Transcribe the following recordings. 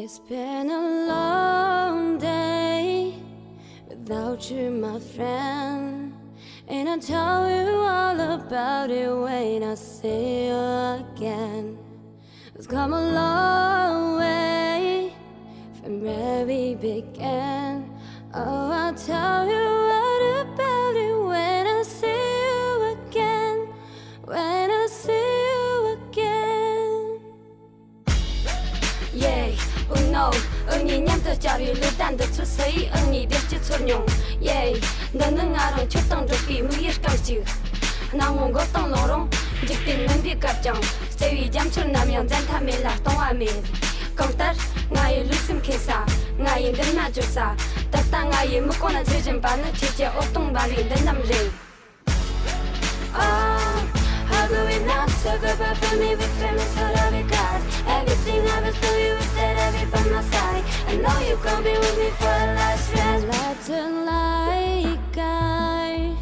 It's been a long day without you, my friend. And I'll tell you all about it when I see you again. We've come a long way from where we began. Oh, I'll tell you all about it when I see you again. When I see you again. Yeah, oh no, 언니 냠도 자리 루단도 추서이 언니 대체 소뇽. Yeah, 너는 나랑 초땅도 비 무예감지. 나온 것도 너랑 직진은 비갑정. 세위 잠출 나면 잔타밀라 동아밀. công tác ngày lúc xem kê sa ngày đến na cho sa tất ta ngày mới có là chơi chân bán nó chỉ ô tung ba liền đến năm rì. How do we not talk about family with friends all that we got? Everything I was through you instead of it by my side. I know you gon' be with me for the last rest. Let the light guide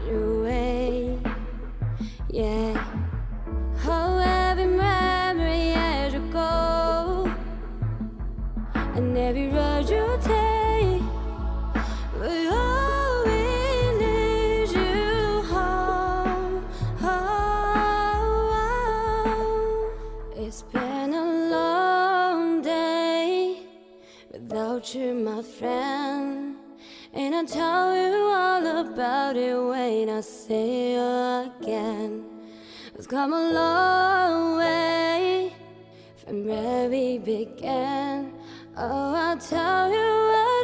your way, yeah. Oh, every memory as you go, and every road you take will always lead you home. It's been a long day without you, my friend. And I'll tell you all about it when I see you again. We've come a long way from where we began. Oh, I'll tell you what